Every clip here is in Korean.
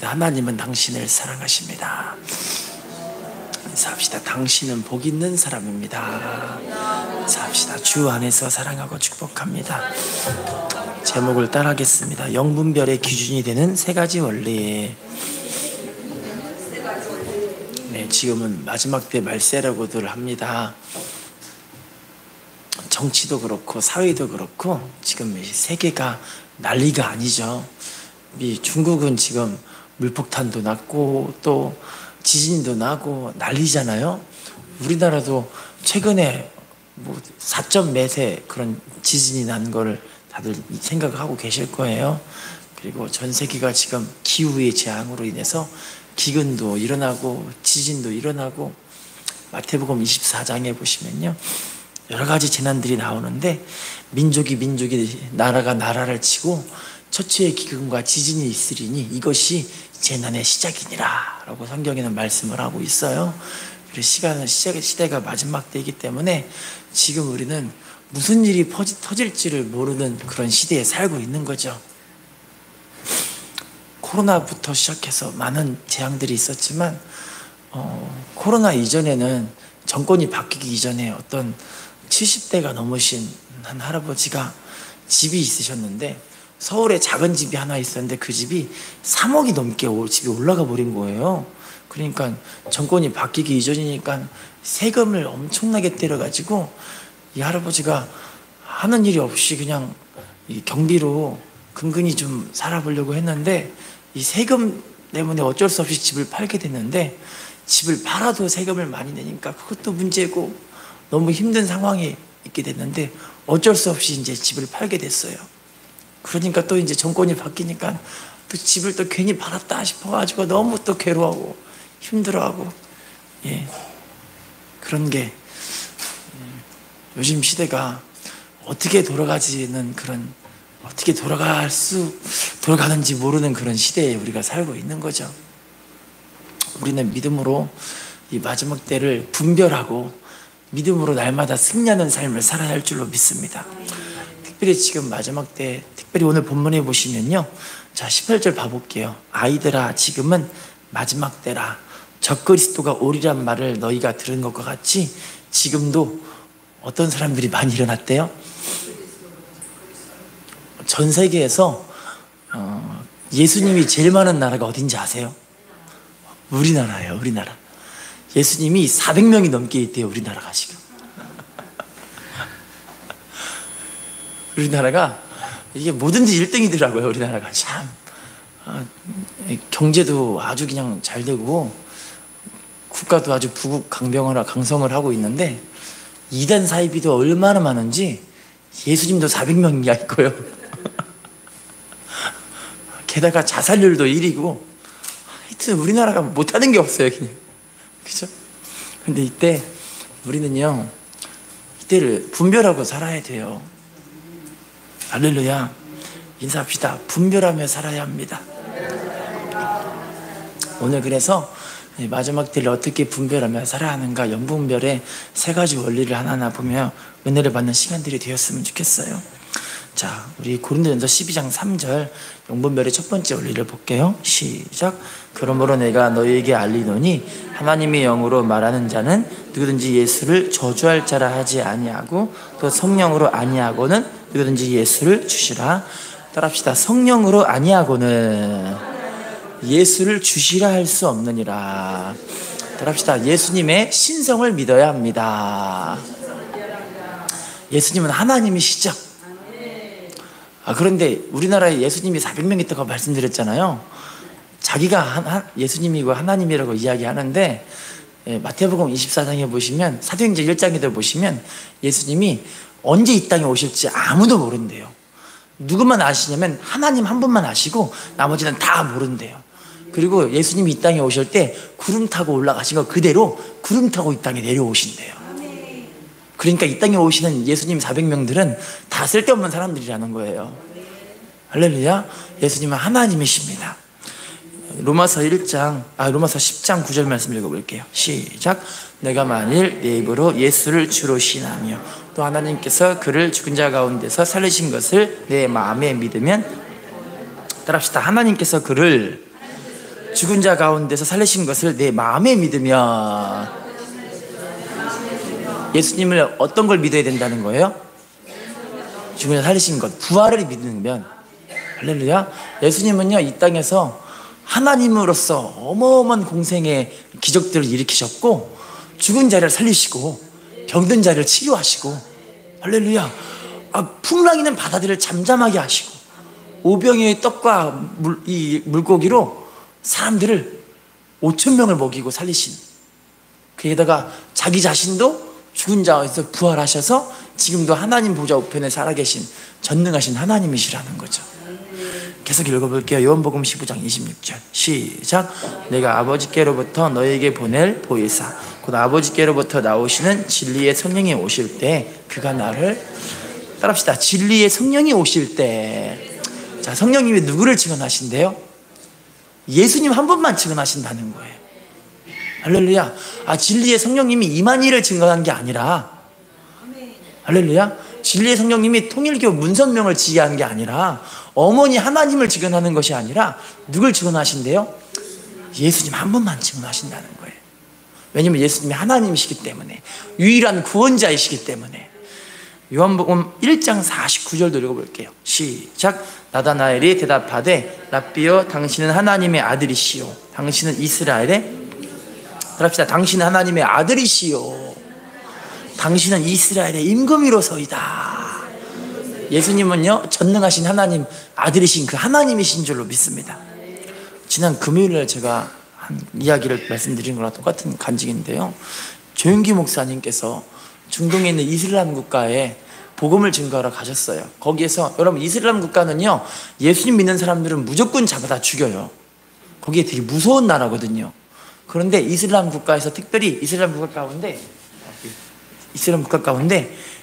하나님은 당신을 사랑하십니다. 인사합시다. 당신은 복 있는 사람입니다. 인사합시다. 주 안에서 사랑하고 축복합니다. 제목을 따라하겠습니다. 영분별의 기준이 되는 세 가지 원리. 네, 지금은 마지막 때 말세라고들 합니다. 정치도 그렇고 사회도 그렇고 지금 세계가 난리가 아니죠. 중국은 지금 물폭탄도 났고 또 지진도 나고 난리잖아요. 우리나라도 최근에 4.몇 그런 지진이 난 걸 다들 생각하고 계실 거예요. 그리고 전 세계가 지금 기후의 재앙으로 인해서 기근도 일어나고 지진도 일어나고 마태복음 24장에 보시면요, 여러 가지 재난들이 나오는데 민족이 나라가 나라를 치고 처처의 기근과 지진이 있으리니 이것이 재난의 시작이니라 라고 성경에는 말씀을 하고 있어요. 그래서 시대가 마지막 때이기 때문에 지금 우리는 무슨 일이 터질지를 모르는 그런 시대에 살고 있는 거죠. 코로나부터 시작해서 많은 재앙들이 있었지만 코로나 이전에는, 정권이 바뀌기 이전에 어떤 70대가 넘으신 한 할아버지가 집이 있으셨는데 서울에 작은 집이 하나 있었는데 그 집이 3억이 넘게 집이 올라가 버린 거예요. 그러니까 정권이 바뀌기 이전이니까 세금을 엄청나게 때려가지고 이 할아버지가 하는 일이 없이 그냥 이 경비로 근근히 좀 살아보려고 했는데 이 세금 때문에 어쩔 수 없이 집을 팔게 됐는데, 집을 팔아도 세금을 많이 내니까 그것도 문제고 너무 힘든 상황이 있게 됐는데 어쩔 수 없이 이제 집을 팔게 됐어요. 그러니까 또 이제 정권이 바뀌니까 또 집을 또 괜히 팔았다 싶어가지고 너무 또 괴로워하고 힘들어하고, 그런 게 요즘 시대가 어떻게 돌아가지는 그런, 어떻게 돌아가는지 모르는 그런 시대에 우리가 살고 있는 거죠. 우리는 믿음으로 이 마지막 때를 분별하고 믿음으로 날마다 승리하는 삶을 살아야 할 줄로 믿습니다. 특별히 지금 마지막 때, 특별히 오늘 본문에 보시면요, 자 18절 봐볼게요. 아이들아, 지금은 마지막 때라. 적그리스도가 오리란 말을 너희가 들은 것과 같이 지금도 어떤 사람들이 많이 일어났대요? 전 세계에서 예수님이 제일 많은 나라가 어딘지 아세요? 우리나라예요. 우리나라. 예수님이 400명이 넘게 있대요. 우리나라가 지금. 우리나라가 이게 뭐든지 1등이더라고요. 우리나라가 참 경제도 아주 그냥 잘 되고 국가도 아주 강성을 하고 있는데 이단 사이비도 얼마나 많은지 예수님도 400명이 있고요. 게다가 자살률도 1위고 하여튼 우리나라가 못하는 게 없어요. 그냥. 그죠? 근데 이때 우리는요, 이때를 분별하고 살아야 돼요. 할렐루야. 인사합시다. 분별하며 살아야 합니다. 오늘 그래서 마지막 때를 어떻게 분별하며 살아야 하는가, 영분별의 세 가지 원리를 하나하나 보며 은혜를 받는 시간들이 되었으면 좋겠어요. 자, 우리 고린도전서 12장 3절 영분별의 첫 번째 원리를 볼게요. 시작. 그러므로 내가 너희에게 알리노니 하나님의 영으로 말하는 자는 누구든지 예수를 저주할 자라 하지 아니하고 또 성령으로 아니하고는 누구든지 예수를 주시라. 따라합시다. 성령으로 아니하고는 예수를 주시라 할 수 없느니라. 따라합시다. 예수님의 신성을 믿어야 합니다. 예수님은 하나님이시죠. 그런데 우리나라에 예수님이 400명 있다고 말씀드렸잖아요. 자기가 예수님이고 하나님이라고 이야기하는데, 마태복음 24장에 보시면, 사도행전 1장에도 보시면 예수님이 언제 이 땅에 오실지 아무도 모른대요. 누구만 아시냐면 하나님 한 분만 아시고 나머지는 다 모른대요. 그리고 예수님이 이 땅에 오실 때 구름 타고 올라가신 거 그대로 구름 타고 이 땅에 내려오신대요. 그러니까 이 땅에 오시는 예수님 400명들은 다 쓸데없는 사람들이라는 거예요. 할렐루야. 예수님은 하나님이십니다. 로마서 10장 9절 말씀 읽어볼게요. 시작. 내가 만일 내 입으로 예수를 주로 신하며 또 하나님께서 그를 죽은 자 가운데서 살리신 것을 내 마음에 믿으면, 따라합시다. 하나님께서 그를 죽은 자 가운데서 살리신 것을 내 마음에 믿으면, 예수님을 어떤 걸 믿어야 된다는 거예요? 죽은 자 살리신 것, 부활을 믿으면. 할렐루야. 예수님은요, 이 땅에서 하나님으로서 어마어마한 공생의 기적들을 일으키셨고, 죽은 자를 살리시고 병든 자를 치료하시고, 할렐루야. 풍랑이는 바다들을 잠잠하게 하시고, 오병이의 떡과 이 물고기로 사람들을 5천 명을 먹이고 살리신, 그에다가 자기 자신도 죽은 자에서 부활하셔서 지금도 하나님 보좌 우편에 살아계신 전능하신 하나님이시라는 거죠. 계속 읽어볼게요. 요한복음 15장 26절 시작. 내가 아버지께로부터 너에게 보낼 보혜사 곧 아버지께로부터 나오시는 진리의 성령이 오실 때 그가 나를, 따라합시다. 진리의 성령이 오실 때, 자, 성령님이 누구를 증언하신대요? 예수님 한 분만 증언하신다는 거예요. 할렐루야. 진리의 성령님이 이만희를 증언한 게 아니라, 할렐루야, 진리의 성령님이 통일교 문선명을 지휘하는 게 아니라, 어머니 하나님을 증언하는 것이 아니라 누굴 증언하신대요? 예수님 한 분만 증언하신다는 거예요. 왜냐하면 예수님이 하나님이시기 때문에, 유일한 구원자이시기 때문에. 요한복음 1장 49절도 읽어볼게요. 시작. 나다나엘이 대답하되 랍비여 당신은 하나님의 아들이시요 당신은 이스라엘의, 그럽시다. 당신은 하나님의 아들이시요 당신은 이스라엘의 임금이로소이다. 예수님은요, 전능하신 하나님 아들이신 그 하나님이신 줄로 믿습니다. 지난 금요일에 제가 한 이야기를 말씀드린 거랑 똑같은 간증인데요, 조윤기 목사님께서 중동에 있는 이슬람 국가에 복음을 증거하러 가셨어요. 거기에서, 여러분, 이슬람 국가는요, 예수님 믿는 사람들은 무조건 잡아다 죽여요. 거기에 되게 무서운 나라거든요. 그런데 이슬람 국가에서 특별히 이슬람 국가 가운데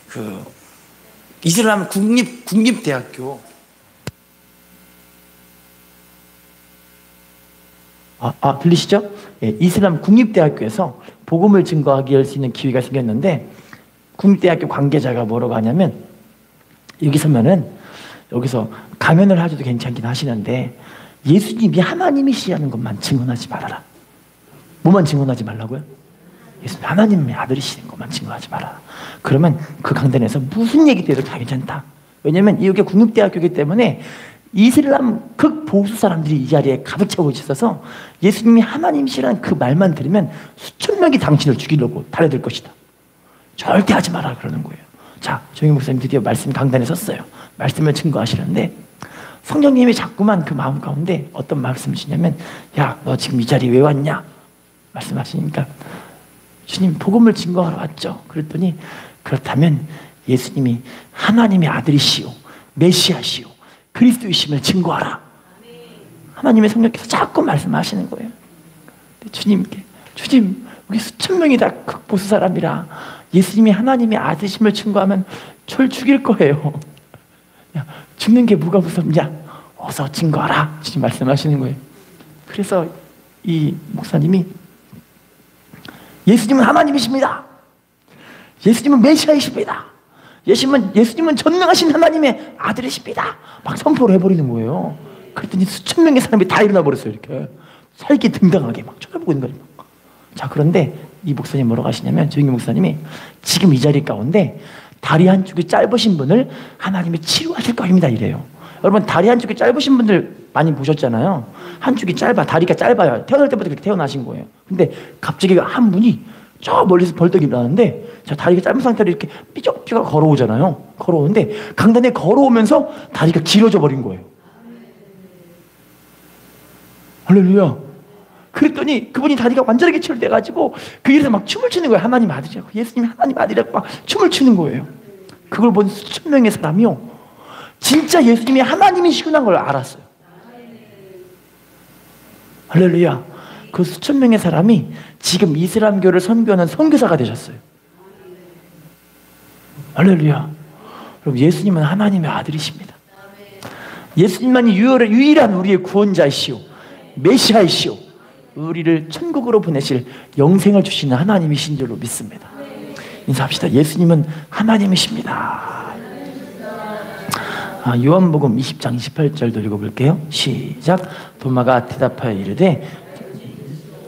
그 이슬람 국립대학교, 들리시죠? 예, 이슬람 국립대학교에서 복음을 증거하게 할 수 있는 기회가 생겼는데, 국립대학교 관계자가 뭐라고 하냐면, 여기서 가면을 하셔도 괜찮긴 하시는데, 예수님이 하나님이시라는 것만 증언하지 말아라. 뭐만 증언하지 말라고요? 예수님 하나님의 아들이시는 것만 증언하지 말아라. 그러면 그 강단에서 무슨 얘기도 해도 다 괜찮다. 왜냐면 이게 국립대학교이기 때문에 이슬람 극보수 사람들이 이 자리에 가득 차고 있어서, 예수님이 하나님이시라는 그 말만 들으면 수천 명이 당신을 죽이려고 달려들 것이다. 절대 하지 마라 그러는 거예요. 자, 조영희 목사님 드디어 말씀 강단에 섰어요. 말씀을 증거하시는데, 성령님이 자꾸만 그 마음 가운데 어떤 말씀을 주시냐면, 야, 너 지금 이 자리에 왜 왔냐? 말씀하시니까, 주님 복음을 증거하러 왔죠. 그랬더니, 그렇다면 예수님이 하나님의 아들이시오 메시아시오 그리스도이심을 증거하라. 하나님의 성령께서 자꾸 말씀하시는 거예요. 주님께, 주님 우리 수천 명이 다 극보수 사람이라 예수님이 하나님의 아들이심을 증거하면 저를 죽일 거예요. 야, 죽는 게 뭐가 무섭냐? 어서 증거하라. 주님 말씀하시는 거예요. 그래서 이 목사님이, 예수님은 하나님이십니다. 예수님은 메시아이십니다. 예수님은 전능하신 하나님의 아들이십니다. 막 선포를 해버리는 거예요. 그랬더니 수천 명의 사람이 다 일어나 버렸어요. 이렇게 살기 등당하게 막 쳐다보고 있는 거예요. 자, 그런데 이 목사님 뭐라고 하시냐면, 조영기 목사님이 지금 이 자리 가운데 다리 한쪽이 짧으신 분을 하나님이 치료하실 거입니다 이래요. 여러분, 다리 한쪽이 짧으신 분들 많이 보셨잖아요. 한쪽이 짧아, 다리가 짧아요. 태어날 때부터 그렇게 태어나신 거예요. 근데 갑자기 한 분이 저 멀리서 벌떡 일어나는데, 저 다리가 짧은 상태로 이렇게 삐쩍삐쩍 걸어오잖아요. 걸어오는데 강단에 걸어오면서 다리가 길어져 버린 거예요. 할렐루야. 그랬더니 그분이 다리가 완전하게 치료돼가지고 그 일에서 막 춤을 추는 거예요. 하나님 아들이라고, 예수님이 하나님 아들이라고 막 춤을 추는 거예요. 그걸 본 수천 명의 사람이요, 진짜 예수님이 하나님이시구나 걸 알았어요. 할렐루야. 그 수천 명의 사람이 지금 이슬람교를 선교하는 선교사가 되셨어요. 할렐루야. 여러분, 예수님은 하나님의 아들이십니다. 예수님만이 유일한 우리의 구원자이시오 메시아이시오 우리를 천국으로 보내실 영생을 주시는 하나님이신 줄로 믿습니다. 인사합시다. 예수님은 하나님이십니다. 요한복음 20장 28절도 읽어볼게요. 시작. 도마가 대답하여 이르되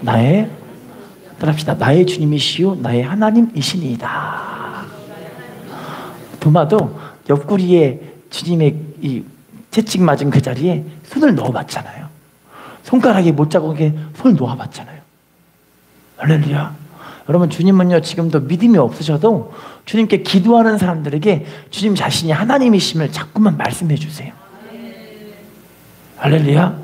나의 따라합시다. 나의 주님이시요 나의 하나님이시니이다. 도마도 옆구리에 주님의 이 채찍 맞은 그 자리에 손을 넣어봤잖아요. 손가락에 못 자국에 손을 놓아봤잖아요. 할렐루야. 여러분, 주님은요 지금도 믿음이 없으셔도 주님께 기도하는 사람들에게 주님 자신이 하나님이심을 자꾸만 말씀해 주세요. 할렐루야.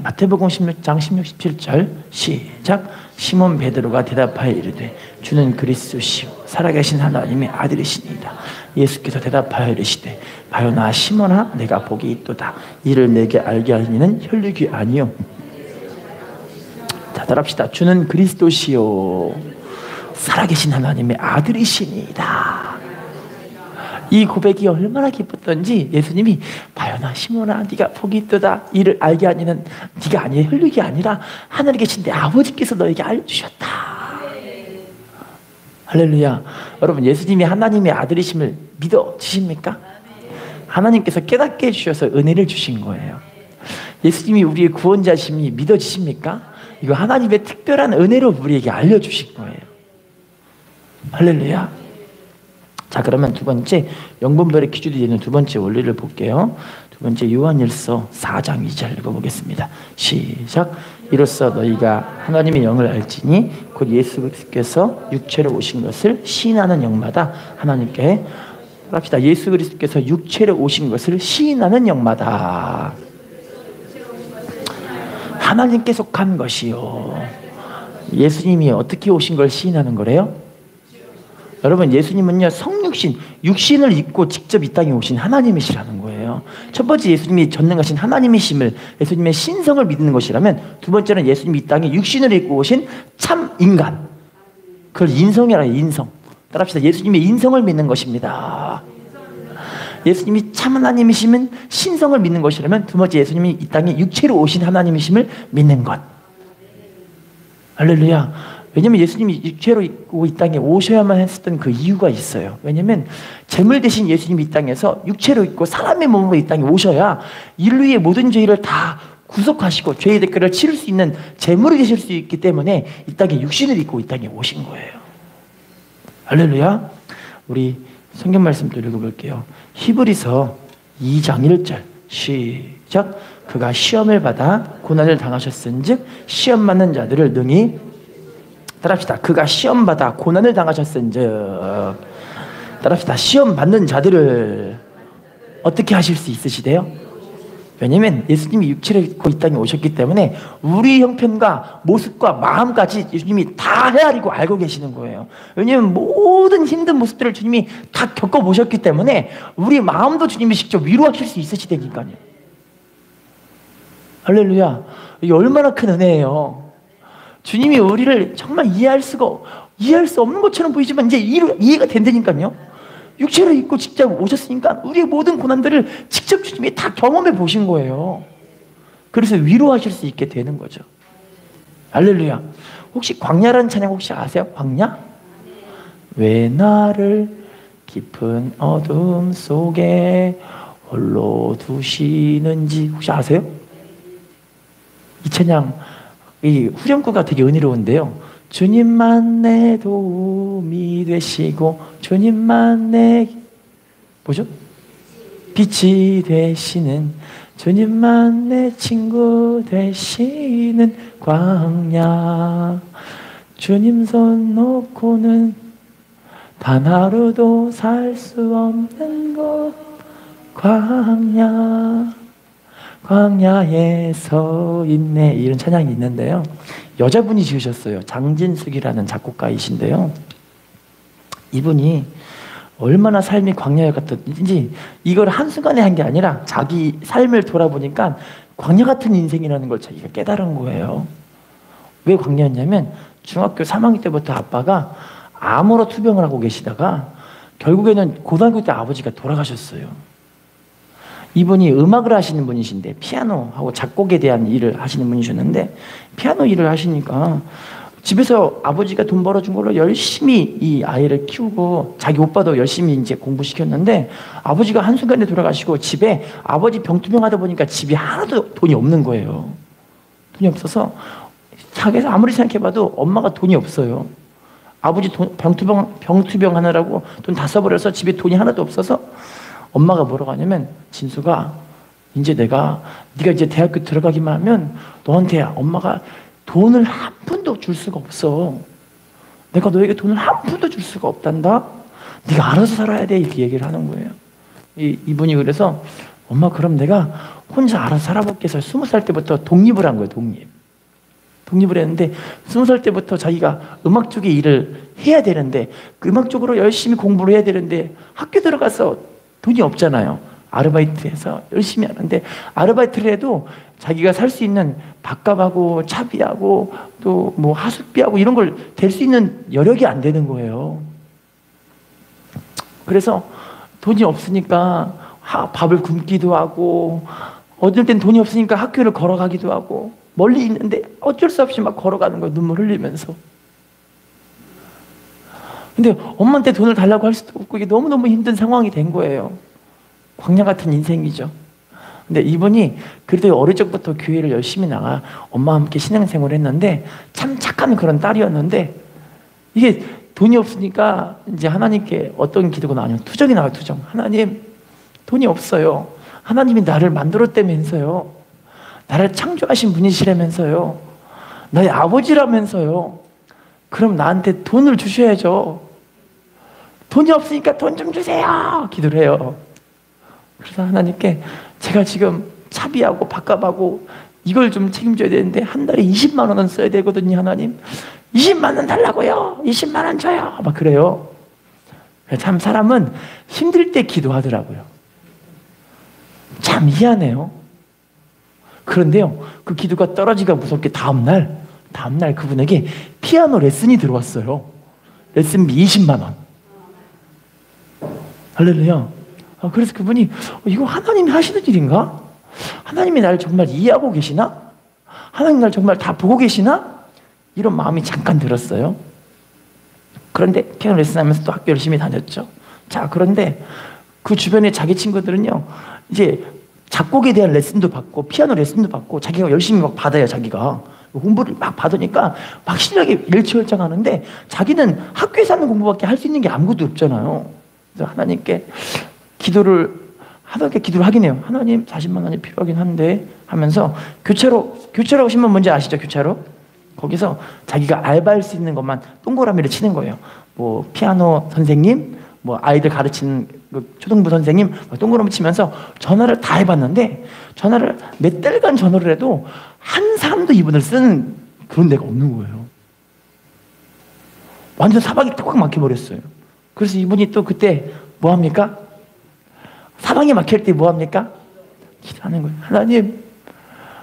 마태복음 16장 16, 17절 시작. 시몬 베드로가 대답하여 이르되 주는 그리스도시요 살아계신 하나님의 아들이시니이다. 예수께서 대답하여 이르시되 바요나 시몬아 내가 복이 있도다. 이를 내게 알게 하니는 혈육이 아니요. 자, 따라합시다. 주는 그리스도시요 살아계신 하나님의 아들이시니이다. 이 고백이 얼마나 기뻤던지 예수님이 바요나 시몬아 네가 복이 있도다. 이를 알게 하니는 네가 아니에요. 혈육이 아니라 하늘에 계신 내 아버지께서 너에게 알려주셨다. 할렐루야. 여러분, 예수님이 하나님의 아들이심을 믿어지십니까? 하나님께서 깨닫게 해주셔서 은혜를 주신 거예요. 예수님이 우리의 구원자심이 믿어지십니까? 이거 하나님의 특별한 은혜로 우리에게 알려주신 거예요. 할렐루야. 자, 그러면 두 번째 영분별의 기준이 되는 두 번째 원리를 볼게요. 두 번째 요한일서 4장 2절 읽어보겠습니다. 시작. 이로써 너희가 하나님의 영을 알지니 곧 예수 그리스도께서 육체로 오신 것을 시인하는 영마다 하나님께 합시다. 예수 그리스도께서 육체로 오신 것을 시인하는 영마다 하나님께 속한 것이요. 예수님이 어떻게 오신 걸 시인하는 거래요? 여러분, 예수님은요 성육신, 육신을 입고 직접 이 땅에 오신 하나님이시라는 거예요. 첫 번째, 예수님이 전능하신 하나님이심을, 예수님의 신성을 믿는 것이라면, 두 번째는 예수님이 이 땅에 육신을 입고 오신 참 인간, 그걸 인성이라 해요. 인성. 따라합시다. 예수님의 인성을 믿는 것입니다. 예수님이 참 하나님이심은 신성을 믿는 것이라면, 두 번째 예수님이 이 땅에 육체로 오신 하나님이심을 믿는 것. 할렐루야. 왜냐면 예수님이 육체로 있고 이 땅에 오셔야만 했었던 그 이유가 있어요. 왜냐면 제물 대신 예수님이 이 땅에서 육체로 있고 사람의 몸으로 이 땅에 오셔야 인류의 모든 죄를 다 구속하시고 죄의 대가를 치를 수 있는 제물이 되실 수 있기 때문에 이 땅에 육신을 입고 이 땅에 오신 거예요. 할렐루야. 우리 성경 말씀 또 읽어볼게요. 히브리서 2장 1절 시작. 그가 시험을 받아 고난을 당하셨은즉 시험 받는 자들을 능히 따라합시다. 그가 시험 받아 고난을 당하셨은즉 따라합시다. 시험 받는 자들을 어떻게 하실 수 있으시대요? 왜냐면 예수님이 육체를 입고 이 땅에 오셨기 때문에 우리 형편과 모습과 마음까지 예수님이 다 헤아리고 알고 계시는 거예요. 왜냐면 모든 힘든 모습들을 주님이 다 겪어보셨기 때문에 우리 마음도 주님이 직접 위로하실 수 있으시다니까요. 할렐루야. 이게 얼마나 큰 은혜예요. 주님이 우리를 정말 이해할 수 없는 것처럼 보이지만 이제 이해가 된다니까요. 육체를 입고 직접 오셨으니까 우리의 모든 고난들을 직접 주님이 다 경험해 보신 거예요. 그래서 위로하실 수 있게 되는 거죠. 할렐루야. 혹시 광야라는 찬양 혹시 아세요? 광야? 왜 나를 깊은 어둠 속에 홀로 두시는지 혹시 아세요? 이 찬양 이 후렴구가 되게 은혜로운데요. 주님만 내 도움이 되시고 주님만 내 뭐죠? 빛이 되시는 주님만 내 친구 되시는 광야 주님 손 놓고는 단 하루도 살 수 없는 곳 광야에 서 있네 이런 찬양이 있는데요. 여자분이 지으셨어요. 장진숙이라는 작곡가이신데요. 이분이 얼마나 삶이 광야 같았는지 이걸 한순간에 한 게 아니라 자기 삶을 돌아보니까 광야 같은 인생이라는 걸 자기가 깨달은 거예요. 왜 광야였냐면 중학교 3학년 때부터 아빠가 암으로 투병을 하고 계시다가 결국에는 고등학교 때 아버지가 돌아가셨어요. 이분이 음악을 하시는 분이신데 피아노하고 작곡에 대한 일을 하시는 분이셨는데 피아노 일을 하시니까 집에서 아버지가 돈 벌어준 걸로 열심히 이 아이를 키우고 자기 오빠도 열심히 이제 공부시켰는데 아버지가 한순간에 돌아가시고 집에 아버지 병투병하다 보니까 집에 하나도 돈이 없는 거예요. 돈이 없어서 자기가 아무리 생각해봐도 엄마가 돈이 없어요. 아버지 병투병 하느라고 돈 다 써버려서 집에 돈이 하나도 없어서 엄마가 뭐라고 하냐면, 진수가 이제 네가 이제 대학교 들어가기만 하면 너한테 엄마가 돈을 한 푼도 줄 수가 없어. 내가 너에게 돈을 한 푼도 줄 수가 없단다. 네가 알아서 살아야 돼. 이렇게 얘기를 하는 거예요. 이분이 그래서 엄마 그럼 내가 혼자 알아서 살아볼게 해서 20살 때부터 독립을 한 거예요. 독립을 했는데 20살 때부터 자기가 음악 쪽에 일을 해야 되는데 그 음악 쪽으로 열심히 공부를 해야 되는데 학교 들어가서 돈이 없잖아요. 아르바이트해서 열심히 하는데 아르바이트를 해도 자기가 살 수 있는 밥값하고 차비하고 또 뭐 하숙비하고 이런 걸 댈 수 있는 여력이 안 되는 거예요. 그래서 돈이 없으니까 밥을 굶기도 하고 어떨 땐 돈이 없으니까 학교를 걸어가기도 하고 멀리 있는데 어쩔 수 없이 막 걸어가는 거예요. 눈물 흘리면서. 근데 엄마한테 돈을 달라고 할 수도 없고 이게 너무너무 힘든 상황이 된 거예요. 광야 같은 인생이죠. 근데 이분이 그래도 어릴 적부터 교회를 열심히 나가 엄마와 함께 신앙생활을 했는데 참 착한 그런 딸이었는데 이게 돈이 없으니까 이제 하나님께 어떤 기도가 나오냐면 투정이 나와요. 투정. 하나님 돈이 없어요. 하나님이 나를 만들었다면서요. 나를 창조하신 분이시라면서요. 나의 아버지라면서요. 그럼 나한테 돈을 주셔야죠. 돈이 없으니까 돈 좀 주세요. 기도를 해요. 그래서 하나님께 제가 지금 차비하고 밥값하고 이걸 좀 책임져야 되는데 한 달에 20만 원은 써야 되거든요. 하나님 20만 원 달라고요. 20만 원 줘요. 막 그래요. 참 사람은 힘들 때 기도하더라고요. 참 희한해요. 그런데요, 그 기도가 떨어지기가 무섭게 다음날 그분에게 피아노 레슨이 들어왔어요. 레슨비 20만 원. 할렐루야. 그래서 그분이 이거 하나님이 하시는 일인가? 하나님이 나를 정말 이해하고 계시나? 하나님 나를 정말 다 보고 계시나? 이런 마음이 잠깐 들었어요. 그런데 피아노 레슨하면서 또 학교 열심히 다녔죠. 자, 그런데 그 주변에 자기 친구들은요, 이제 작곡에 대한 레슨도 받고 피아노 레슨도 받고 자기가 열심히 막 받아요. 자기가 공부를 막 받으니까 막 실력이 일취월장하는데 자기는 학교에서 하는 공부밖에 할 수 있는 게 아무것도 없잖아요. 그래서 하나님께 기도를 하긴 해요. 하나님 40만 원이 필요하긴 한데 하면서 교차로 오신 분 뭔지 아시죠? 교차로? 거기서 자기가 알바할 수 있는 것만 동그라미를 치는 거예요. 뭐 피아노 선생님, 뭐 아이들 가르치는 초등부 선생님 동그라미 치면서 전화를 다 해봤는데 전화를 몇 달간 전화를 해도 한 사람도 이분을 쓰는 그런 데가 없는 거예요. 완전 사방이 꽉 막혀버렸어요. 그래서 이분이 또 그때 뭐 합니까? 사방이 막힐 때 뭐 합니까? 기도하는 거예요. 하나님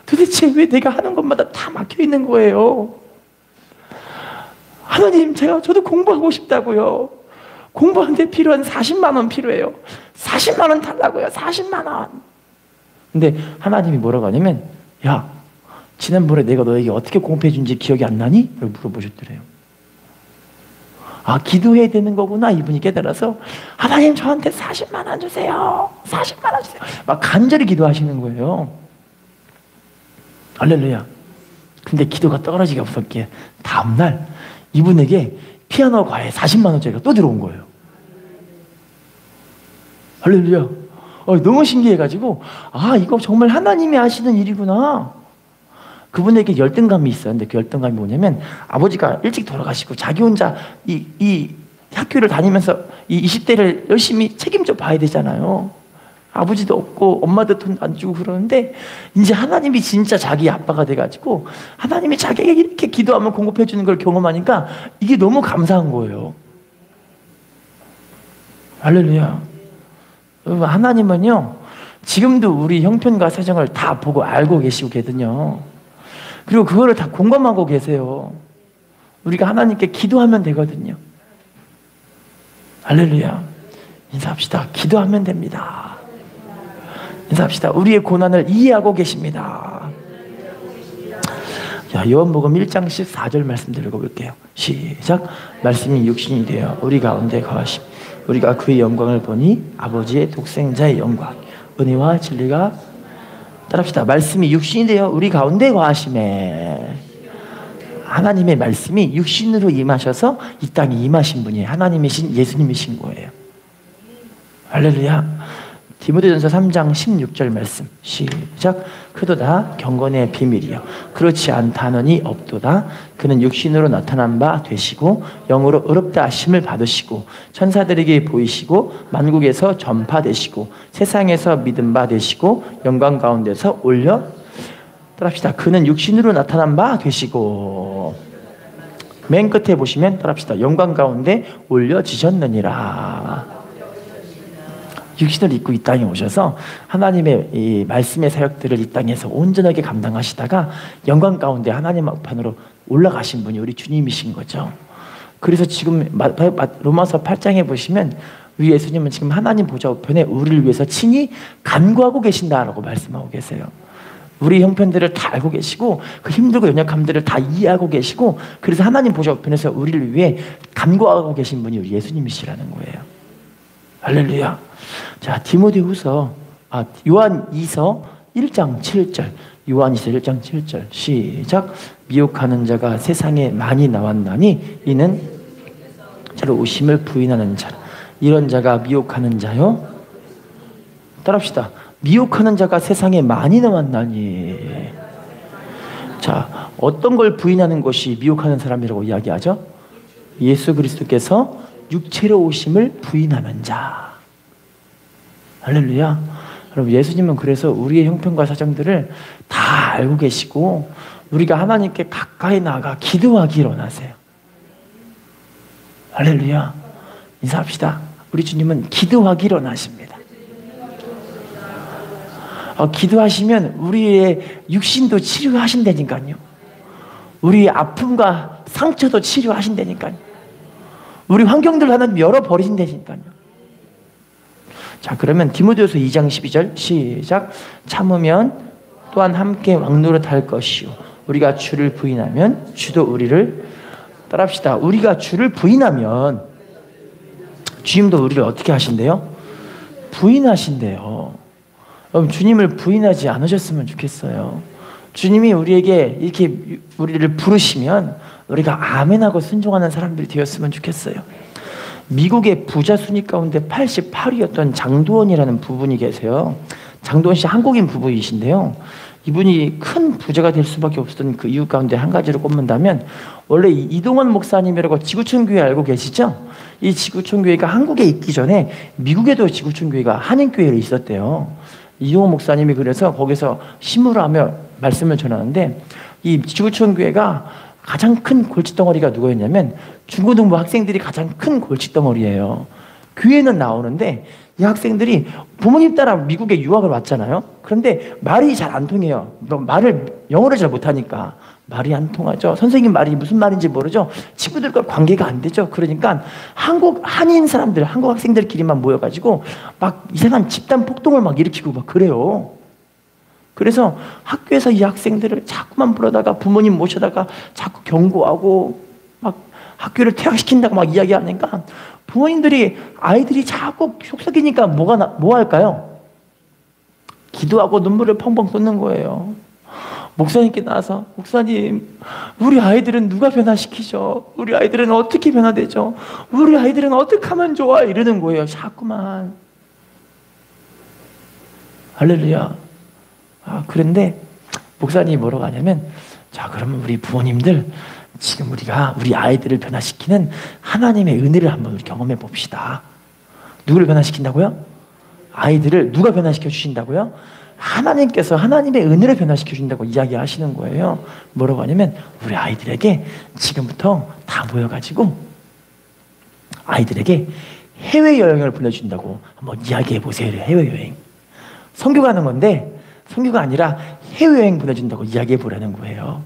도대체 왜 내가 하는 것마다 다 막혀 있는 거예요? 하나님 저도 공부하고 싶다고요. 공부하는데 필요한 40만 원 필요해요. 40만 원 달라고요. 40만 원. 근데 하나님이 뭐라고 하냐면 야, 지난번에 내가 너에게 어떻게 공급해 준지 기억이 안 나니? 라고 물어보셨더래요. 아, 기도해야 되는 거구나. 이분이 깨달아서 하나님 저한테 40만 원 주세요. 40만 원 주세요. 막 간절히 기도하시는 거예요. 할렐루야. 근데 기도가 떨어지기 없었기에 다음날 이분에게 피아노 과외 40만 원짜리가 또 들어온 거예요. 할렐루야. 너무 신기해가지고 이거 정말 하나님이 하시는 일이구나. 그분에게 열등감이 있어요. 근데 그 열등감이 뭐냐면 아버지가 일찍 돌아가시고 자기 혼자 이 학교를 다니면서 이 20대를 열심히 책임져 봐야 되잖아요. 아버지도 없고 엄마도 돈 안 주고 그러는데 이제 하나님이 진짜 자기 아빠가 돼가지고 하나님이 자기에게 이렇게 기도하면 공급해 주는 걸 경험하니까 이게 너무 감사한 거예요. 할렐루야. 여러분, 하나님은요 지금도 우리 형편과 사정을 다 보고 알고 계시고 계거든요. 그리고 그거를 다 공감하고 계세요. 우리가 하나님께 기도하면 되거든요. 할렐루야. 인사합시다. 기도하면 됩니다. 인사합시다. 우리의 고난을 이해하고 계십니다. 자, 요한복음 1장 14절 말씀들 읽어볼게요. 시작. 말씀이 육신이 되어 우리 가운데 거하심. 우리가 그의 영광을 보니 아버지의 독생자의 영광, 은혜와 진리가 따릅시다. 말씀이 육신이 되어 우리 가운데 거하심에 하나님의 말씀이 육신으로 임하셔서 이 땅에 임하신 분이 하나님이신 예수님이신 거예요. 할렐루야. 디모데전서 3장 16절 말씀 시작. 그도다 경건의 비밀이요 그렇지 않다느니 없도다. 그는 육신으로 나타난 바 되시고 영으로 의롭다 하심을 받으시고 천사들에게 보이시고 만국에서 전파되시고 세상에서 믿음 바 되시고 영광 가운데서 올려 따라합시다. 그는 육신으로 나타난 바 되시고 맨 끝에 보시면 따라합시다. 영광 가운데 올려지셨느니라. 육신을 입고 이 땅에 오셔서 하나님의 이 말씀의 사역들을 이 땅에서 온전하게 감당하시다가 영광 가운데 하나님 앞으로 올라가신 분이 우리 주님이신 거죠. 그래서 지금 로마서 8장에 보시면 우리 예수님은 지금 하나님 보좌 우편에 우리를 위해서 친히 간구하고 계신다라고 말씀하고 계세요. 우리 형편들을 다 알고 계시고 그 힘들고 연약함들을 다 이해하고 계시고 그래서 하나님 보좌 우편에서 우리를 위해 간구하고 계신 분이 우리 예수님이시라는 거예요. 할렐루야. 자, 요한 2서 1장 7절. 요한 2서 1장 7절. 시작. 미혹하는 자가 세상에 많이 나왔나니 이는 저로 오심을 부인하는 자라. 이런 자가 미혹하는 자요. 따라합시다. 미혹하는 자가 세상에 많이 나왔나니. 자, 어떤 걸 부인하는 것이 미혹하는 사람이라고 이야기하죠? 예수 그리스도께서 육체로 오심을 부인하는 자. 할렐루야. 여러분, 예수님은 그래서 우리의 형편과 사정들을 다 알고 계시고 우리가 하나님께 가까이 나가 기도하기 원하세요. 할렐루야. 인사합시다. 우리 주님은 기도하기 원하십니다. 기도하시면 우리의 육신도 치료하신다니까요. 우리의 아픔과 상처도 치료하신다니까요. 우리 환경들 하나님 열어버리신다니까요. 자, 그러면 디모데후서 2장 12절 시작. 참으면 또한 함께 왕노릇할 것이요 우리가 주를 부인하면 주도 우리를 따라합시다. 우리가 주를 부인하면 주님도 우리를 어떻게 하신대요? 부인하신대요. 여러분, 주님을 부인하지 않으셨으면 좋겠어요. 주님이 우리에게 이렇게 우리를 부르시면 우리가 아멘하고 순종하는 사람들이 되었으면 좋겠어요. 미국의 부자 순위 가운데 88위였던 장도원이라는 부분이 계세요. 장도원 씨 한국인 부부이신데요. 이분이 큰 부자가 될 수밖에 없었던 그 이유 가운데 한 가지를 꼽는다면 원래 이동원 목사님이라고 지구촌교회 알고 계시죠? 이 지구촌교회가 한국에 있기 전에 미국에도 지구촌교회가 한인교회로 있었대요. 이동원 목사님이 그래서 거기서 심으로 하며 말씀을 전하는데 이 지구촌교회가 가장 큰 골칫덩어리가 누구였냐면 중고등부 학생들이 가장 큰 골칫덩어리예요. 교회는 나오는데 이 학생들이 부모님 따라 미국에 유학을 왔잖아요. 그런데 말이 잘 안 통해요. 영어를 잘 못하니까 말이 안 통하죠. 선생님 말이 무슨 말인지 모르죠. 친구들과 관계가 안 되죠. 그러니까 한인 사람들, 한국 학생들끼리만 모여가지고 막 이상한 집단 폭동을 막 일으키고 막 그래요. 그래서 학교에서 이 학생들을 자꾸만 불러다가 부모님 모셔다가 자꾸 경고하고 막 학교를 퇴학시킨다고 막 이야기하니까 부모님들이 아이들이 자꾸 속썩이니까 뭐 할까요? 기도하고 눈물을 펑펑 쏟는 거예요. 목사님께 나와서 목사님, 우리 아이들은 누가 변화시키죠? 우리 아이들은 어떻게 변화되죠? 우리 아이들은 어떻게 하면 좋아? 이러는 거예요. 자꾸만. 할렐루야. 그런데 목사님이 뭐라고 하냐면, 자, 그러면 우리 부모님들 지금 우리가 우리 아이들을 변화시키는 하나님의 은혜를 한번 우리 경험해 봅시다. 누구를 변화시킨다고요? 아이들을 누가 변화시켜 주신다고요? 하나님께서 하나님의 은혜를 변화시켜 준다고 이야기하시는 거예요. 뭐라고 하냐면 우리 아이들에게 지금부터 다 모여가지고 아이들에게 해외여행을 보내준다고 한번 이야기해 보세요. 해외여행. 선교 가는 건데 선교가 아니라 해외여행 보내준다고 이야기해 보라는 거예요.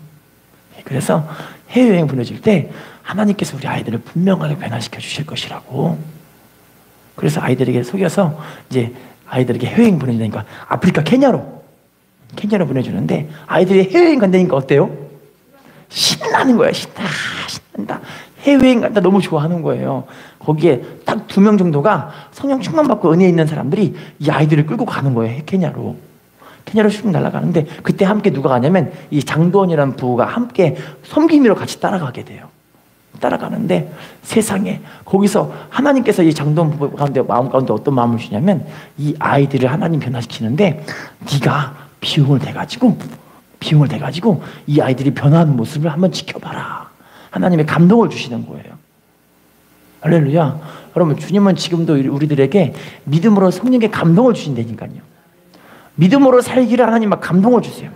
그래서 해외여행 보내줄 때 하나님께서 우리 아이들을 분명하게 변화시켜 주실 것이라고. 그래서 아이들에게 속여서 이제 아이들에게 해외여행 보내주니까 아프리카 케냐로 보내주는데 아이들이 해외여행 간다니까 어때요? 신나는 거야. 신난다. 해외여행 간다 너무 좋아하는 거예요. 거기에 딱 2명 정도가 성령 충만 받고 은혜 있는 사람들이 이 아이들을 끌고 가는 거예요. 케냐로 케냐로 슉 날아가는데 그때 함께 누가 가냐면 이 장도원이라는 부부가 함께 섬김이로 같이 따라가게 돼요. 따라가는데 세상에 거기서 하나님께서 이 장도원 부부 가운데 마음 가운데 어떤 마음을 주냐면 이 아이들을 하나님 변화시키는데 네가 비용을 대가지고 이 아이들이 변화하는 모습을 한번 지켜봐라. 하나님의 감동을 주시는 거예요. 할렐루야. 여러분 주님은 지금도 우리들에게 믿음으로 성령의 감동을 주신다니까요. 믿음으로 살기를 하나님 막 감동을 주세요.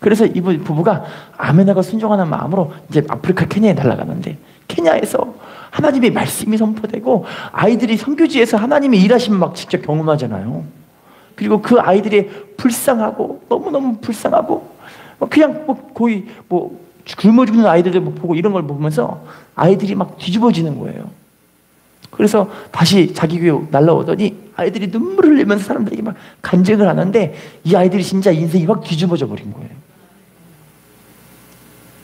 그래서 이 부부가 아멘하고 순종하는 마음으로 이제 아프리카 케냐에 날아가는데 케냐에서 하나님의 말씀이 선포되고 아이들이 선교지에서 하나님의 일하심을 막 직접 경험하잖아요. 그리고 그 아이들이 불쌍하고 너무너무 불쌍하고 그냥 거의 굶어 죽는 아이들을 보고 이런 걸 보면서 아이들이 막 뒤집어지는 거예요. 그래서 다시 자기 교회 날라오더니 아이들이 눈물을 흘리면서 사람들에게 막 간증을 하는데 이 아이들이 진짜 인생이 확 뒤집어져 버린 거예요.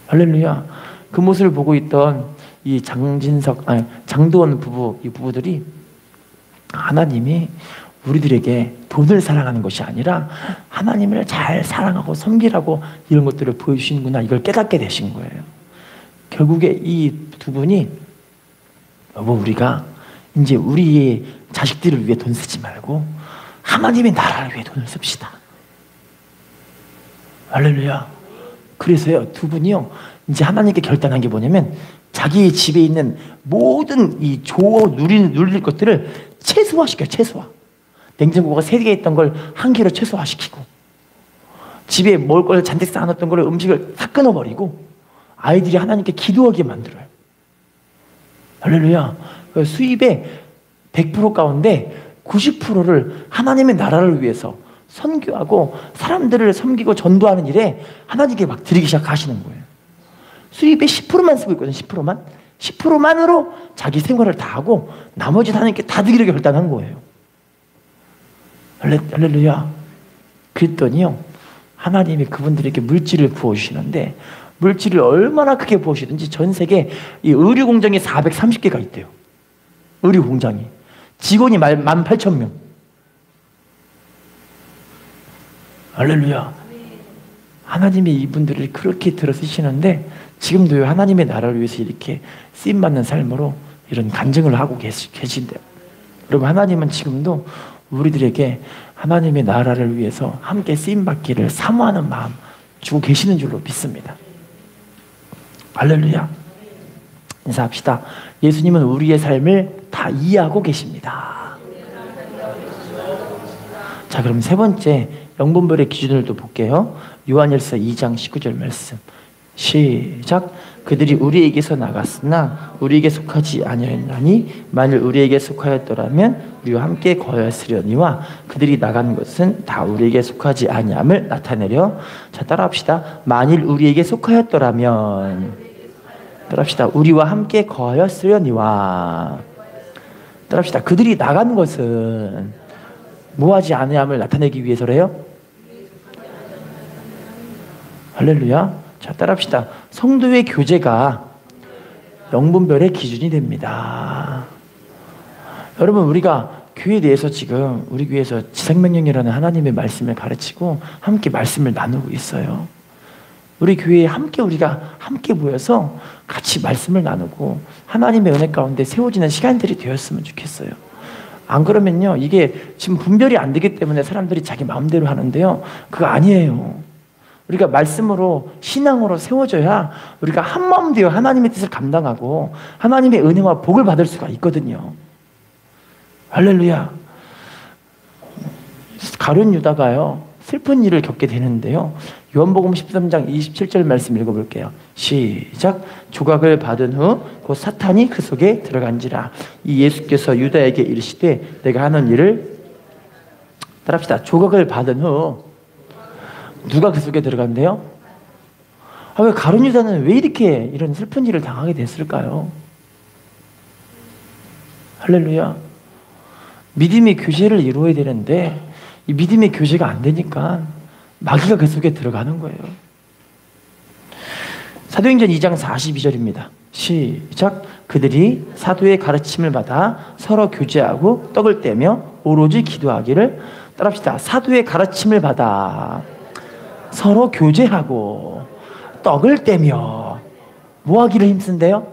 할렐루야. 그 모습을 보고 있던 이 장도원 부부, 이 부부들이 하나님이 우리들에게 돈을 사랑하는 것이 아니라 하나님을 잘 사랑하고 섬기라고 이런 것들을 보여주시는구나, 이걸 깨닫게 되신 거예요. 결국에 이 두 분이 여보, 우리가 이제 우리의 자식들을 위해 돈 쓰지 말고 하나님의 나라를 위해 돈을 씁시다. 할렐루야. 그래서요, 두 분이요, 이제 하나님께 결단한 게 뭐냐면 자기 집에 있는 모든 이 누릴 것들을 최소화시켜요. 최소화. 냉장고가 3개 있던 걸 1개로 최소화시키고, 집에 먹을 걸 잔뜩 쌓아놨던 걸 음식을 다 끊어버리고 아이들이 하나님께 기도하게 만들어요. 할렐루야. 수입의 100% 가운데 90%를 하나님의 나라를 위해서 선교하고 사람들을 섬기고 전도하는 일에 하나님께 막 드리기 시작하시는 거예요. 수입의 10%만 쓰고 있거든요. 10%만. 10%만으로 자기 생활을 다 하고 나머지 하나님께 다 드리려고 결단한 거예요. 할렐루야. 그랬더니요, 하나님이 그분들에게 물질을 부어주시는데, 물질을 얼마나 크게 부어주시든지 전 세계 이 의류 공장이 430개가 있대요. 의류 공장이. 직원이 18,000명. 할렐루야. 하나님이 이분들을 그렇게 들어 쓰시는데 지금도 하나님의 나라를 위해서 이렇게 쓰임받는 삶으로 이런 간증을 하고 계신대요. 여러분, 하나님은 지금도 우리들에게 하나님의 나라를 위해서 함께 쓰임받기를 사모하는 마음 주고 계시는 줄로 믿습니다. 할렐루야. 인사합시다. 예수님은 우리의 삶을 다 이해하고 계십니다. 자, 그럼 세 번째 영분별의 기준을 또 볼게요. 요한일서 2장 19절 말씀. 시작. 그들이 우리에게서 나갔으나 우리에게 속하지 아니하였나니 만일 우리에게 속하였더라면 우리와 함께 거하였으려니와 그들이 나간 것은 다 우리에게 속하지 아니함을 나타내려. 자, 따라합시다. 만일 우리에게 속하였더라면. 따라합시다. 우리와 함께 거하였으려니와. 따라합시다. 그들이 나간 것은 뭐하지 아니함을 나타내기 위해서래요? 할렐루야. 자, 따라합시다. 성도의 교제가 영분별의 기준이 됩니다. 여러분, 우리가 교회에 대해서 지금 우리 교회에서 지상명령이라는 하나님의 말씀을 가르치고 함께 말씀을 나누고 있어요. 우리 교회에 우리가 함께 모여서 같이 말씀을 나누고 하나님의 은혜 가운데 세워지는 시간들이 되었으면 좋겠어요. 안 그러면요, 이게 지금 분별이 안 되기 때문에 사람들이 자기 마음대로 하는데요, 그거 아니에요. 우리가 말씀으로 신앙으로 세워져야 우리가 한 마음 되어 하나님의 뜻을 감당하고 하나님의 은혜와 복을 받을 수가 있거든요. 할렐루야. 가룟 유다가요, 슬픈 일을 겪게 되는데요, 요한복음 13장 27절 말씀 읽어볼게요. 시작. 조각을 받은 후 곧 사탄이 그 속에 들어간지라. 이 예수께서 유다에게 이르시되 내가 하는 일을, 따라합시다. 조각을 받은 후 누가 그 속에 들어간대요? 왜 가룟 유다는 왜 이렇게 이런 슬픈 일을 당하게 됐을까요? 할렐루야. 믿음의 교제를 이루어야 되는데 이 믿음의 교제가 안 되니까 마귀가 그 속에 들어가는 거예요. 사도행전 2장 42절입니다. 시작. 그들이 사도의 가르침을 받아 서로 교제하고 떡을 떼며 오로지 기도하기를 따라합시다. 사도의 가르침을 받아 서로 교제하고 떡을 떼며 뭐 하기를 힘쓴대요?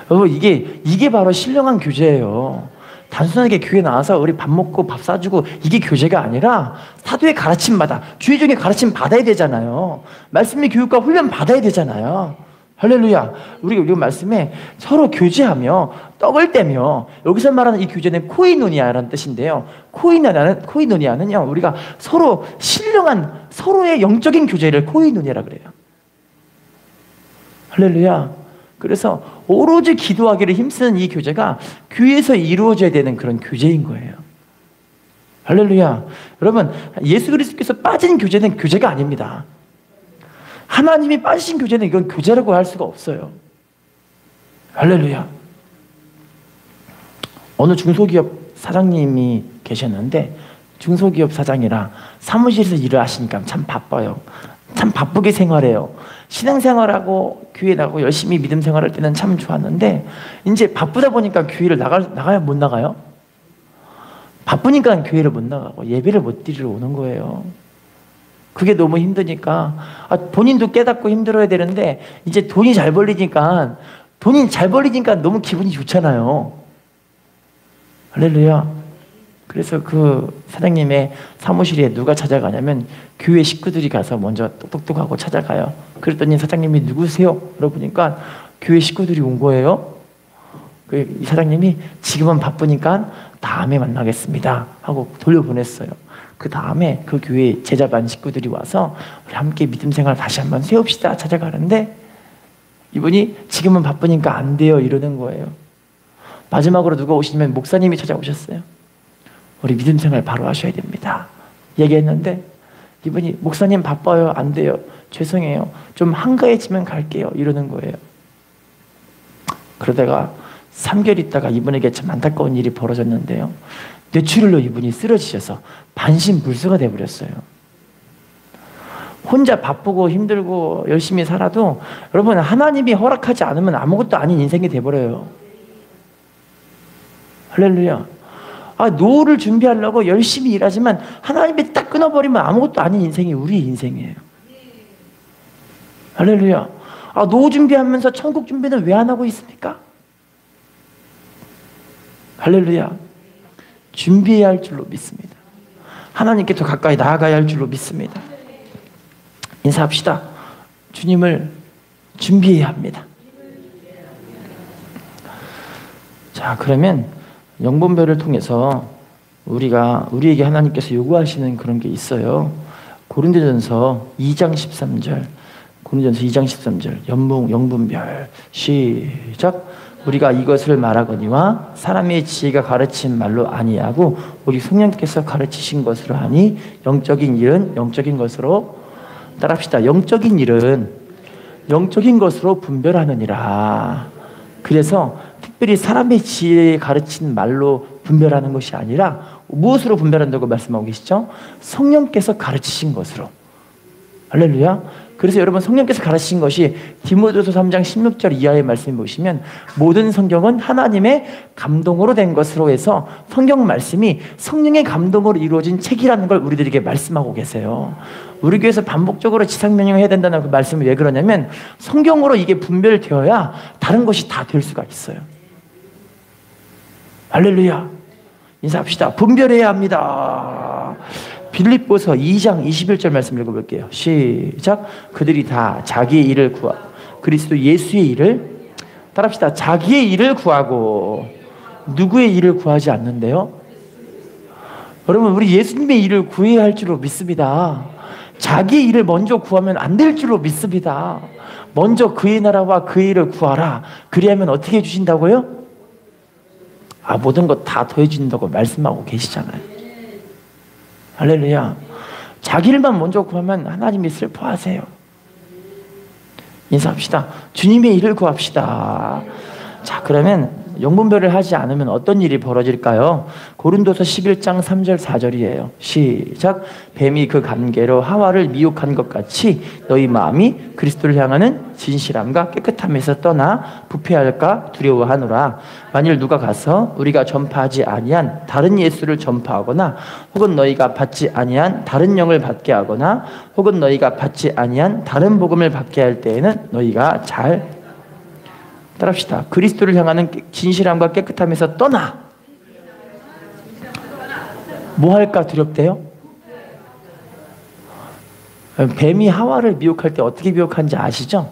여러분, 이게 바로 신령한 교제예요. 단순하게 교회 나와서 우리 밥 먹고 밥 사주고 이게 교제가 아니라 사도의 가르침 받아, 주의종의 가르침 받아야 되잖아요. 말씀의 교육과 훈련 받아야 되잖아요. 할렐루야. 우리가 말씀에 서로 교제하며 떡을 떼며, 여기서 말하는 이 교제는 코이노니아라는 뜻인데요. 코이노니아는요, 우리가 서로 신령한 서로의 영적인 교제를 코이노니아라 그래요. 할렐루야. 그래서 오로지 기도하기를 힘쓰는 이 교제가 교회에서 이루어져야 되는 그런 교제인 거예요. 할렐루야. 여러분, 예수 그리스도께서 빠진 교제는 교제가 아닙니다. 하나님이 빠지신 교제는 이건 교제라고 할 수가 없어요. 할렐루야. 어느 중소기업 사장님이 계셨는데, 중소기업 사장이라 사무실에서 일을 하시니까 참 바빠요. 참 바쁘게 생활해요. 신앙생활하고 교회 나가고 열심히 믿음 생활할 때는 참 좋았는데, 이제 바쁘다 보니까 교회를 나가야 못 나가요? 바쁘니까 교회를 못 나가고 예배를 못 드리러 오는 거예요. 그게 너무 힘드니까, 본인도 깨닫고 힘들어야 되는데, 이제 돈이 잘 벌리니까 너무 기분이 좋잖아요. 할렐루야. 그래서 그 사장님의 사무실에 누가 찾아가냐면 교회 식구들이 가서 먼저 똑똑똑하고 찾아가요. 그랬더니 사장님이 누구세요? 물어보니까 교회 식구들이 온 거예요. 이 사장님이 지금은 바쁘니까 다음에 만나겠습니다 하고 돌려보냈어요. 그 다음에 그 교회 제자반 식구들이 와서 우리 함께 믿음 생활 다시 한번 세웁시다 찾아가는데, 이분이 지금은 바쁘니까 안 돼요 이러는 거예요. 마지막으로 누가 오시냐면 목사님이 찾아오셨어요. 우리 믿음 생활 바로 하셔야 됩니다 얘기했는데, 이분이 목사님 바빠요, 안 돼요, 죄송해요, 좀 한가해지면 갈게요 이러는 거예요. 그러다가 3개월 있다가 이분에게 참 안타까운 일이 벌어졌는데요. 뇌출혈로 이분이 쓰러지셔서 반신불수가 돼버렸어요. 혼자 바쁘고 힘들고 열심히 살아도 여러분, 하나님이 허락하지 않으면 아무것도 아닌 인생이 돼버려요. 할렐루야. 노후를 준비하려고 열심히 일하지만 하나님이 딱 끊어버리면 아무것도 아닌 인생이 우리 인생이에요. 할렐루야. 노후 준비하면서 천국 준비는 왜 안 하고 있습니까? 할렐루야. 준비해야 할 줄로 믿습니다. 하나님께 더 가까이 나아가야 할 줄로 믿습니다. 인사합시다. 주님을 준비해야 합니다. 자, 그러면 영분별을 통해서 우리에게 하나님께서 요구하시는 그런 게 있어요. 고린도전서 2장 13절, 고린도전서 2장 13절, 영분별 시작. 우리가 이것을 말하거니와 사람의 지혜가 가르친 말로 아니하고 우리 성령께서 가르치신 것으로 하니 영적인 일은 영적인 것으로, 따라합시다. 영적인 일은 영적인 것으로 분별하느니라. 그래서 특별히 사람의 지혜에 가르친 말로 분별하는 것이 아니라 무엇으로 분별한다고 말씀하고 계시죠? 성령께서 가르치신 것으로. 할렐루야. 그래서 여러분, 성령께서 가르치신 것이 디모데후서 3장 16절 이하의 말씀 보시면 모든 성경은 하나님의 감동으로 된 것으로 해서 성경 말씀이 성령의 감동으로 이루어진 책이라는 걸 우리들에게 말씀하고 계세요. 우리 교회에서 반복적으로 지상명령을 해야 된다는 그 말씀이 왜 그러냐면 성경으로 이게 분별되어야 다른 것이 다 될 수가 있어요. 할렐루야. 인사합시다. 분별해야 합니다. 빌립보서 2장 21절 말씀 읽어볼게요. 시작. 그들이 다 자기의 일을 그리스도 예수의 일을, 따라합시다. 자기의 일을 구하고 누구의 일을 구하지 않는데요? 여러분, 우리 예수님의 일을 구해야 할 줄로 믿습니다. 자기의 일을 먼저 구하면 안 될 줄로 믿습니다. 먼저 그의 나라와 그의 일을 구하라. 그리하면 어떻게 해주신다고요? 모든 것 다 더해준다고 말씀하고 계시잖아요. 할렐루야. 자기 일만 먼저 구하면 하나님이 슬퍼하세요. 인사합시다. 주님의 일을 구합시다. 자, 그러면 영분별을 하지 않으면 어떤 일이 벌어질까요? 고린도서 11장 3절 4절이에요. 시작. 뱀이 그 관계로 하와를 미혹한 것 같이 너희 마음이 그리스도를 향하는 진실함과 깨끗함에서 떠나 부패할까 두려워하노라. 만일 누가 가서 우리가 전파하지 아니한 다른 예수를 전파하거나 혹은 너희가 받지 아니한 다른 영을 받게 하거나 혹은 너희가 받지 아니한 다른 복음을 받게 할 때에는 너희가 잘 따라합시다. 그리스도를 향하는 진실함과 깨끗함에서 떠나. 뭐 할까 두렵대요? 뱀이 하와를 미혹할 때 어떻게 미혹한지 아시죠?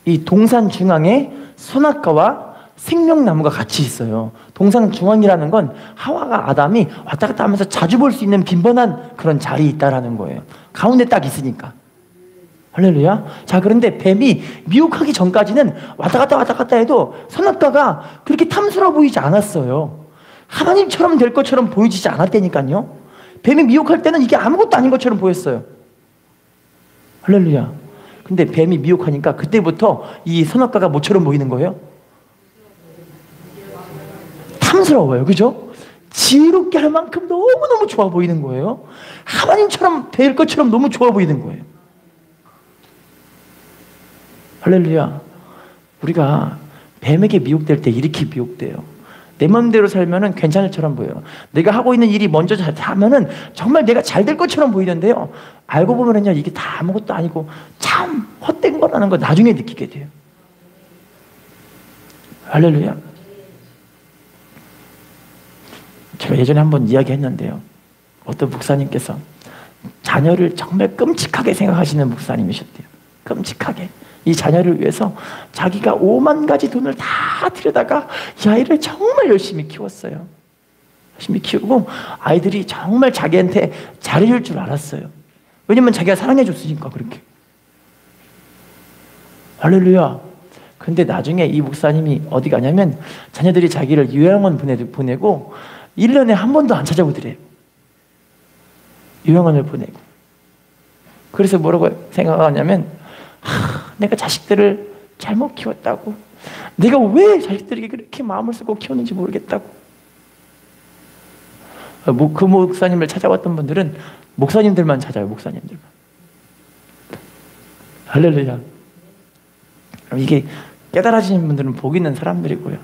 이 동산 중앙에 선악과와 생명나무가 같이 있어요. 동산 중앙이라는 건 하와가 아담이 왔다 갔다 하면서 자주 볼 수 있는 빈번한 그런 자리에 있다라는 거예요. 가운데 딱 있으니까. 할렐루야. 자, 그런데 뱀이 미혹하기 전까지는 왔다 갔다 해도 선악과가 그렇게 탐스러워 보이지 않았어요. 하나님처럼 될 것처럼 보이지 않았다니까요. 뱀이 미혹할 때는 이게 아무것도 아닌 것처럼 보였어요. 할렐루야. 근데 뱀이 미혹하니까 그때부터 이 선악과가 뭐처럼 보이는 거예요? 탐스러워요. 그죠? 지혜롭게 할 만큼 너무너무 좋아 보이는 거예요. 하나님처럼 될 것처럼 너무 좋아 보이는 거예요. 할렐루야. 우리가 뱀에게 미혹될 때 이렇게 미혹돼요. 내 마음대로 살면은 괜찮을 처럼 보여요. 내가 하고 있는 일이 먼저 잘 하면은 정말 내가 잘 될 것처럼 보이는데요. 알고 보면은요, 이게 다 아무것도 아니고 참 헛된 거라는 걸 나중에 느끼게 돼요. 할렐루야. 제가 예전에 한번 이야기했는데요. 어떤 목사님께서 자녀를 정말 끔찍하게 생각하시는 목사님이셨대요. 끔찍하게. 이 자녀를 위해서 자기가 5만 가지 돈을 다 들여다가 이 아이를 정말 열심히 키웠어요. 열심히 키우고 아이들이 정말 자기한테 잘해줄 줄 알았어요. 왜냐면 자기가 사랑해줬으니까 그렇게. 할렐루야. 근데 나중에 이 목사님이 어디 가냐면 자녀들이 자기를 요양원 보내고 1년에 한 번도 안 찾아오더래요. 요양원을 보내고. 그래서 뭐라고 생각하냐면 내가 자식들을 잘못 키웠다고. 내가 왜 자식들에게 그렇게 마음을 쓰고 키웠는지 모르겠다고. 그 목사님을 찾아왔던 분들은 목사님들만 찾아요. 목사님들만. 할렐루야. 이게 깨달아지는 분들은 복 있는 사람들이고요.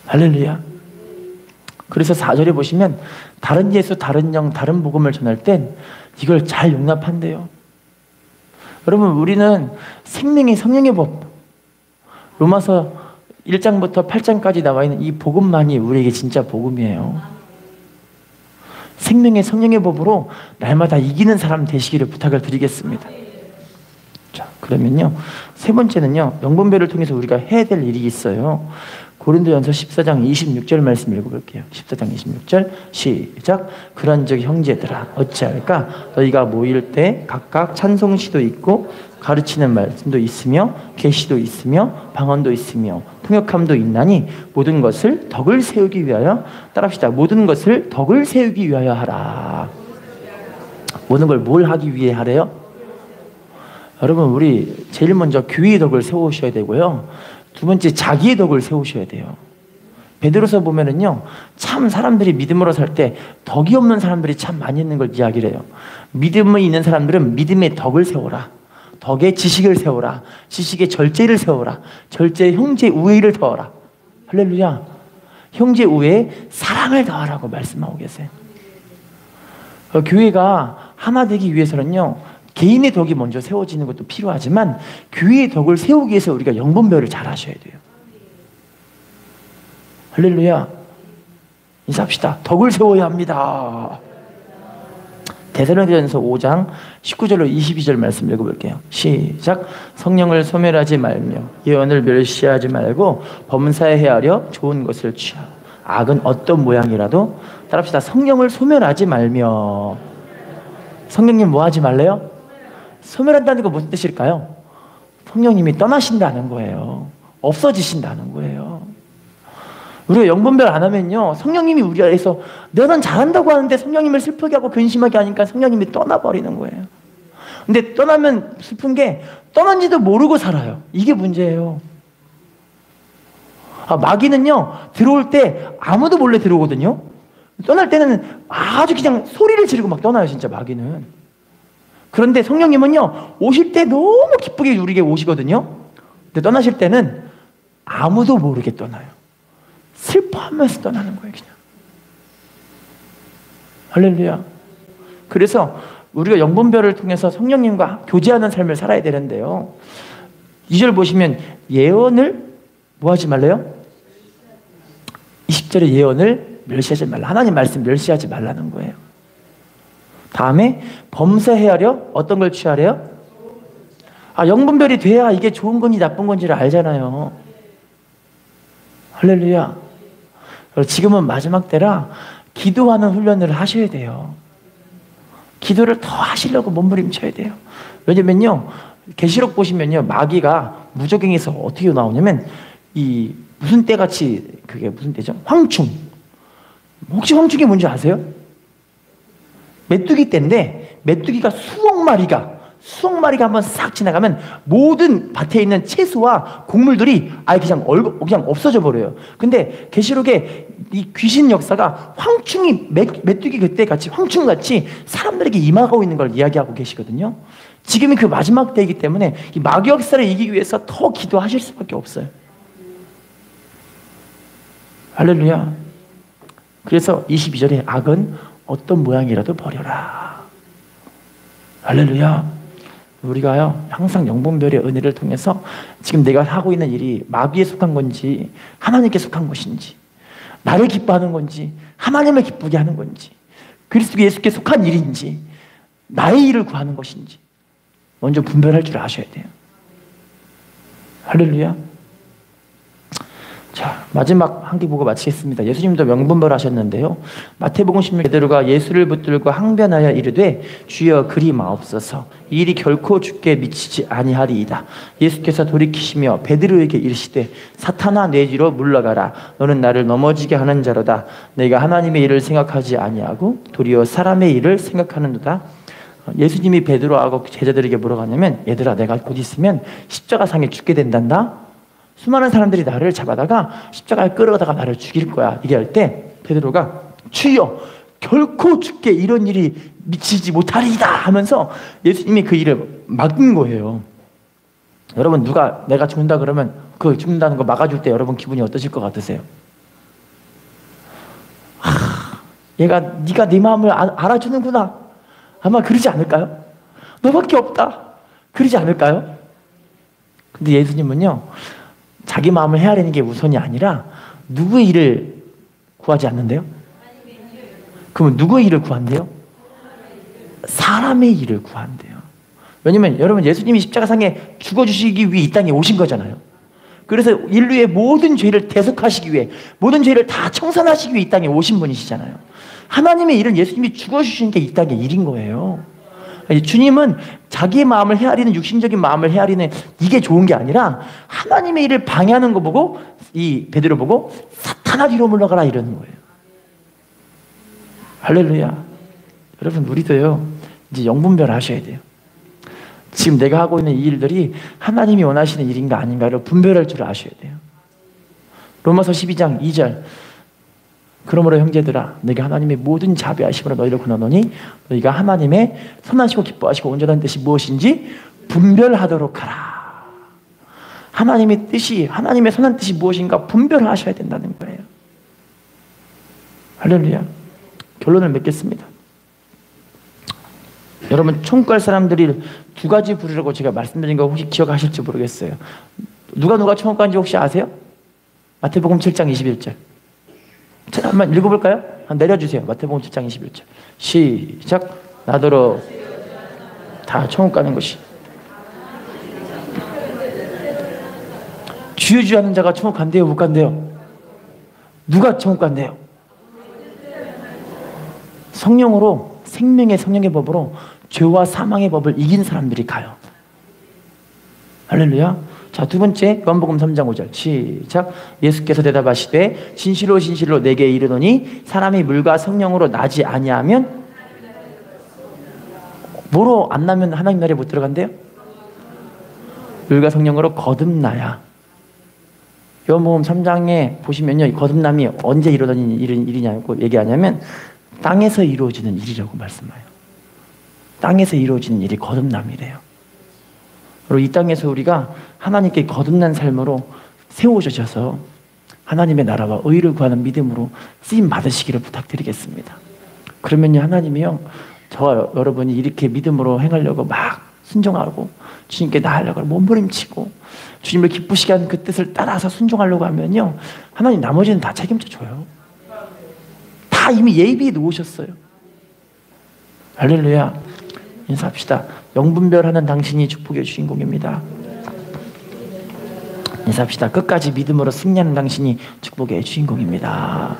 할렐루야. 그래서 4절에 보시면 다른 예수, 다른 영, 다른 복음을 전할 땐 이걸 잘 용납한대요. 여러분, 우리는 생명의 성령의 법, 로마서 1장부터 8장까지 나와 있는 이 복음만이 우리에게 진짜 복음이에요. 생명의 성령의 법으로 날마다 이기는 사람 되시기를 부탁을 드리겠습니다. 자, 그러면요, 세 번째는요, 영분별을 통해서 우리가 해야 될 일이 있어요. 고린도전서 14장 26절 말씀 읽어볼게요. 14장 26절 시작. 그런즉 형제들아 어찌할까? 너희가 모일 때 각각 찬송시도 있고 가르치는 말씀도 있으며 계시도 있으며 방언도 있으며 통역함도 있나니 모든 것을 덕을 세우기 위하여, 따라합시다. 모든 것을 덕을 세우기 위하여 하라. 모든 걸 뭘 하기 위해 하래요? 여러분, 우리 제일 먼저 교회의 덕을 세우셔야 되고요. 두 번째, 자기의 덕을 세우셔야 돼요. 베드로서 보면은요, 참 사람들이 믿음으로 살 때 덕이 없는 사람들이 참 많이 있는 걸 이야기를 해요. 믿음이 있는 사람들은 믿음의 덕을 세워라. 덕의 지식을 세워라. 지식의 절제를 세워라. 절제의 형제 우애를 더하라. 할렐루야. 형제 우애에 사랑을 더하라고 말씀하고 계세요. 교회가 하나 되기 위해서는요, 개인의 덕이 먼저 세워지는 것도 필요하지만 교회의 덕을 세우기 위해서 우리가 영분별을 잘 하셔야 돼요. 할렐루야. 인사합시다. 덕을 세워야 합니다. 데살로니가전서 5장 19절로 22절 말씀 읽어볼게요. 시작. 성령을 소멸하지 말며 예언을 멸시하지 말고 범사에 헤아려 좋은 것을 취하고 악은 어떤 모양이라도, 따라합시다. 성령을 소멸하지 말며. 성령님 뭐 하지 말래요? 소멸한다는 거 무슨 뜻일까요? 성령님이 떠나신다는 거예요. 없어지신다는 거예요. 우리가 영분별 안 하면요, 성령님이 우리 안에서 너는 잘한다고 하는데 성령님을 슬프게 하고 근심하게 하니까 성령님이 떠나버리는 거예요. 근데 떠나면 슬픈 게 떠난지도 모르고 살아요. 이게 문제예요. 마귀는요, 들어올 때 아무도 몰래 들어오거든요. 떠날 때는 아주 그냥 소리를 지르고 막 떠나요, 진짜 마귀는. 그런데 성령님은요, 오실 때 너무 기쁘게 우리에게 오시거든요. 근데 떠나실 때는 아무도 모르게 떠나요. 슬퍼하면서 떠나는 거예요, 그냥. 할렐루야. 그래서 우리가 영분별을 통해서 성령님과 교제하는 삶을 살아야 되는데요. 2절 보시면 예언을 뭐 하지 말래요? 20절에 예언을 멸시하지 말라. 하나님 말씀 멸시하지 말라는 거예요. 다음에 범사해하려 어떤 걸 취하래요? 영분별이 돼야 이게 좋은 건지 나쁜 건지를 알잖아요. 할렐루야. 지금은 마지막 때라 기도하는 훈련을 하셔야 돼요. 기도를 더 하시려고 몸부림쳐야 돼요. 왜냐면요, 계시록 보시면요, 마귀가 무적행에서 어떻게 나오냐면 이 무슨 때같이, 그게 무슨 때죠? 황충. 혹시 황충이 뭔지 아세요? 메뚜기 때인데 메뚜기가 수억 마리가 한번 싹 지나가면 모든 밭에 있는 채소와 곡물들이 아예 그냥 없어져 버려요. 근데 계시록에 이 귀신 역사가 황충이 메뚜기 그때 같이 황충같이 사람들에게 임하고 있는 걸 이야기하고 계시거든요. 지금이 그 마지막 때이기 때문에 이 마귀 역사를 이기기 위해서 더 기도하실 수밖에 없어요. 할렐루야. 그래서 22절에 악은 어떤 모양이라도 버려라. 할렐루야. 우리가요, 항상 영분별의 은혜를 통해서 지금 내가 하고 있는 일이 마귀에 속한 건지 하나님께 속한 것인지, 나를 기뻐하는 건지 하나님을 기쁘게 하는 건지, 그리스도 예수께 속한 일인지 나의 일을 구하는 것인지 먼저 분별할 줄 아셔야 돼요. 할렐루야. 자, 마지막 한 개 보고 마치겠습니다. 예수님도 명분별 하셨는데요. 마태복음 16 베드로가 예수를 붙들고 항변하여 이르되 주여 그리 마옵소서, 이 일이 결코 주께 미치지 아니하리이다. 예수께서 돌이키시며 베드로에게 이르시되 사탄아 내 뒤로 물러가라. 너는 나를 넘어지게 하는 자로다. 내가 하나님의 일을 생각하지 아니하고 도리어 사람의 일을 생각하는도다. 예수님이 베드로하고 제자들에게 뭐라고 하냐면, 얘들아 내가 곧 있으면 십자가상에 죽게 된단다. 수많은 사람들이 나를 잡아다가 십자가에 끌어다가 나를 죽일 거야. 얘기할 때 베드로가 주여 결코 주께 이런 일이 미치지 못하리이다 하면서 예수님이 그 일을 막은 거예요. 여러분, 누가 내가 죽는다 그러면 그 죽는다는 거 막아줄 때 여러분 기분이 어떠실 것 같으세요? 네가 네 마음을 알아주는구나. 아마 그러지 않을까요? 너밖에 없다. 그러지 않을까요? 근데 예수님은요, 자기 마음을 헤아리는 게 우선이 아니라 누구의 일을 구하지 않는데요? 그러면 누구의 일을 구한대요? 사람의 일을 구한대요. 왜냐면 여러분, 예수님이 십자가상에 죽어주시기 위해 이 땅에 오신 거잖아요. 그래서 인류의 모든 죄를 대속하시기 위해, 모든 죄를 다 청산하시기 위해 이 땅에 오신 분이시잖아요. 하나님의 일은 예수님이 죽어주신 게 이 땅의 일인 거예요. 주님은 자기의 마음을 헤아리는, 육신적인 마음을 헤아리는 이게 좋은 게 아니라 하나님의 일을 방해하는 거 보고, 이 베드로 보고 사탄아 뒤로 물러가라 이러는 거예요. 할렐루야. 여러분, 우리도요 이제 영분별 하셔야 돼요. 지금 내가 하고 있는 이 일들이 하나님이 원하시는 일인가 아닌가를 분별할 줄 아셔야 돼요. 로마서 12장 2절, 그러므로 형제들아 내가 하나님의 모든 자비하심으로 너희를 권하노니 너희가 하나님의 선하시고 기뻐하시고 온전한 뜻이 무엇인지 분별하도록 하라. 하나님의 뜻이, 하나님의 선한 뜻이 무엇인가 분별하셔야 된다는 거예요. 할렐루야. 결론을 맺겠습니다. 여러분, 총괄 사람들이 두 가지 부르라고 제가 말씀드린 거 혹시 기억하실지 모르겠어요. 누가 총괄인지 혹시 아세요? 마태복음 7장 21절. 자, 한번 읽어볼까요? 한번 내려주세요. 마태복음 7장 21절. 시작. 나더러 다 천국 가는 것이. 주여 하는 자가 천국 간대요, 못 간대요? 누가 천국 간대요? 성령으로, 생명의 성령의 법으로 죄와 사망의 법을 이긴 사람들이 가요. 할렐루야. 자, 두 번째, 요한복음 3장 5절. 시작. 예수께서 대답하시되 진실로 진실로 내게 이르노니 사람이 물과 성령으로 나지 아니하면, 뭐로 안 나면 하나님 나라에 못 들어간대요? 물과 성령으로 거듭나야. 요한복음 3장에 보시면요, 이 거듭남이 언제 이루어지는 일이냐고 얘기하냐면 땅에서 이루어지는 일이라고 말씀해요. 땅에서 이루어지는 일이 거듭남이래요. 그리고 이 땅에서 우리가 하나님께 거듭난 삶으로 세워주셔서 하나님의 나라와 의를 구하는 믿음으로 쓰임 받으시기를 부탁드리겠습니다. 그러면요, 하나님이요, 저와 여러분이 이렇게 믿음으로 행하려고 막 순종하고 주님께 나아가려고 몸부림치고 주님을 기쁘시게 하는 그 뜻을 따라서 순종하려고 하면요, 하나님 나머지는 다 책임져 줘요. 다 이미 예비해 놓으셨어요. 할렐루야. 인사합시다. 영분별하는 당신이 축복의 주인공입니다. 인사합시다. 끝까지 믿음으로 승리하는 당신이 축복의 주인공입니다.